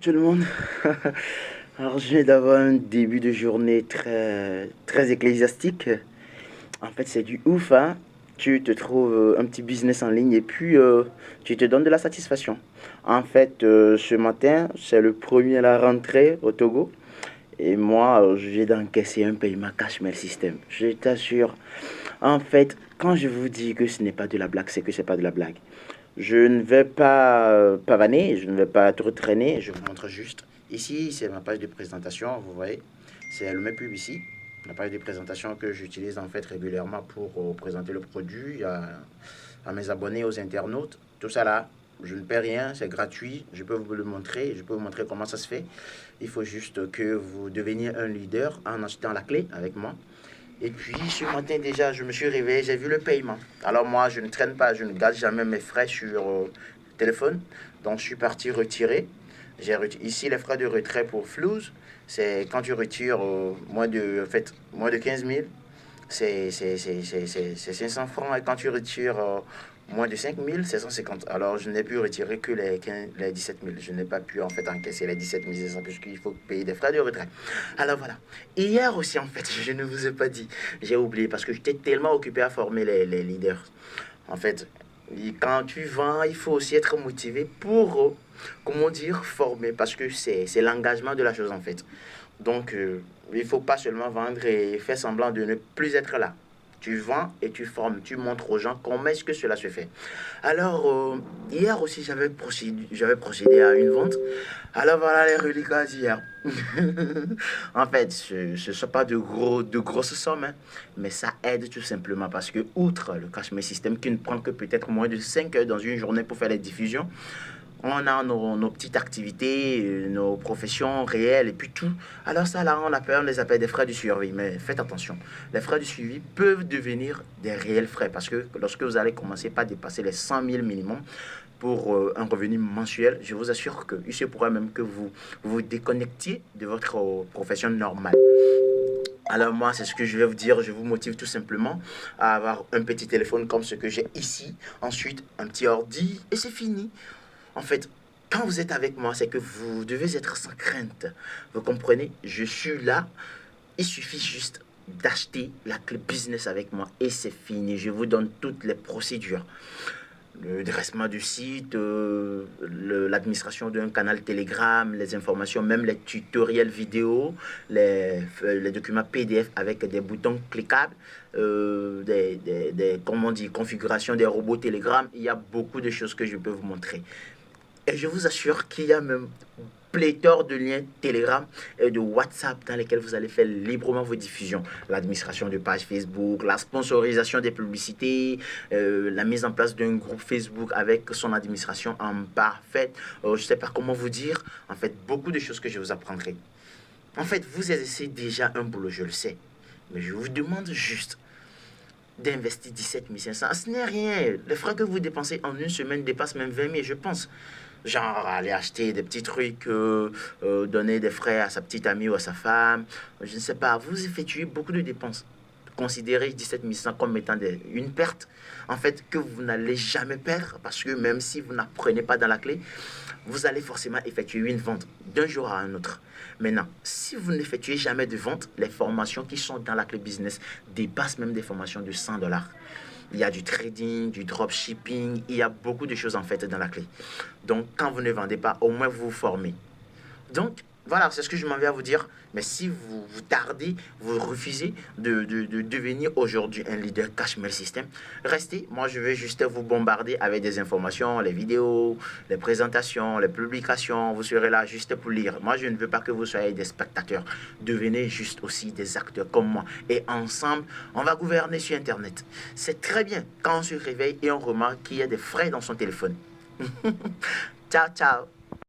tout le monde. Alors, je viens d'avoir un début de journée très ecclésiastique. En fait, c'est du ouf, hein. Tu te trouves un petit business en ligne et puis tu te donnes de la satisfaction. En fait, ce matin, c'est le premier à la rentrée au Togo. Et moi, je viens d'encaisser un paiement cash mail system. Je t'assure. En fait, quand je vous dis que ce n'est pas de la blague, c'est que c'est pas de la blague. Je ne vais pas pavaner, je ne vais pas trop traîner, je vous montre juste. Ici, c'est ma page de présentation, vous voyez. C'est le même pub ici, la page de présentation que j'utilise en fait régulièrement pour présenter le produit à mes abonnés, aux internautes. Tout ça là, je ne paie rien, c'est gratuit, je peux vous le montrer, je peux vous montrer comment ça se fait. Il faut juste que vous deveniez un leader en achetant la clé avec moi. Et puis ce matin déjà, je me suis réveillé, j'ai vu le paiement. Alors moi, je ne traîne pas, je ne garde jamais mes frais sur téléphone. Donc je suis parti retirer. Ici les frais de retrait pour Flouze, c'est quand tu retires moins de 15 000, c'est 500 francs. Et quand tu retires moins de 5 000, c'est 150. Alors je n'ai pu retirer que les 17 000. Je n'ai pas pu en fait encaisser les 17 500 puisqu'il faut payer des frais de retrait. Alors voilà. Hier aussi en fait, je ne vous ai pas dit. J'ai oublié parce que j'étais tellement occupé à former les leaders. En fait, quand tu vends, il faut aussi être motivé pour, comment dire, former parce que c'est l'engagement de la chose en fait. Donc, il ne faut pas seulement vendre et faire semblant de ne plus être là. Tu vends et tu formes, tu montres aux gens comment est-ce que cela se fait. Alors, hier aussi, j'avais procédé à une vente. Alors voilà les reliquats d'hier. En fait, ce ne sont pas de grosses sommes, hein, mais ça aide tout simplement parce que, outre le cash system qui ne prend que peut-être moins de 5 heures dans une journée pour faire les diffusions, on a nos petites activités, nos professions réelles et puis tout. Alors ça, là, on les appelle des frais de suivi. Mais faites attention, les frais de suivi peuvent devenir des réels frais parce que lorsque vous allez commencer par dépasser les 100 000 minimum pour un revenu mensuel, je vous assure qu'il se pourrait même que vous vous déconnectiez de votre profession normale. Alors moi, c'est ce que je vais vous dire. Je vous motive tout simplement à avoir un petit téléphone comme ce que j'ai ici. Ensuite, un petit ordi et c'est fini. En fait, quand vous êtes avec moi, c'est que vous devez être sans crainte. Vous comprenez? Je suis là. Il suffit juste d'acheter la clé business avec moi et c'est fini. Je vous donne toutes les procédures. Le dressement du site, l'administration d'un canal Telegram, les informations, même les tutoriels vidéo, les documents PDF avec des boutons cliquables, comment on dit, configuration des robots Telegram. Il y a beaucoup de choses que je peux vous montrer. Et je vous assure qu'il y a même pléthore de liens Telegram et de WhatsApp dans lesquels vous allez faire librement vos diffusions. L'administration de pages Facebook, la sponsorisation des publicités, la mise en place d'un groupe Facebook avec son administration en parfaite. Je ne sais pas comment vous dire. En fait, beaucoup de choses que je vous apprendrai. En fait, vous exercez déjà un boulot, je le sais. Mais je vous demande juste d'investir 17 500. Ce n'est rien. Les frais que vous dépensez en une semaine dépassent même 20 000, je pense. Genre, aller acheter des petits trucs, donner des frais à sa petite amie ou à sa femme. Je ne sais pas. Vous effectuez beaucoup de dépenses. Considérez 17 100 comme étant une perte, en fait, que vous n'allez jamais perdre, parce que même si vous n'apprenez pas dans la clé, vous allez forcément effectuer une vente d'un jour à un autre. Maintenant, si vous n'effectuez jamais de vente, les formations qui sont dans la clé business dépassent même des formations de 100 $. Il y a du trading, du dropshipping, il y a beaucoup de choses en fait dans la clé. Donc, quand vous ne vendez pas, au moins vous vous formez. Donc, voilà, c'est ce que je m'en vais à vous dire. Mais si vous tardez, vous refusez de devenir aujourd'hui un leader cash mail system, restez. Moi, je vais juste vous bombarder avec des informations, les vidéos, les présentations, les publications. Vous serez là juste pour lire. Moi, je ne veux pas que vous soyez des spectateurs. Devenez juste aussi des acteurs comme moi. Et ensemble, on va gouverner sur Internet. C'est très bien quand on se réveille et on remarque qu'il y a des frais dans son téléphone. Ciao, ciao.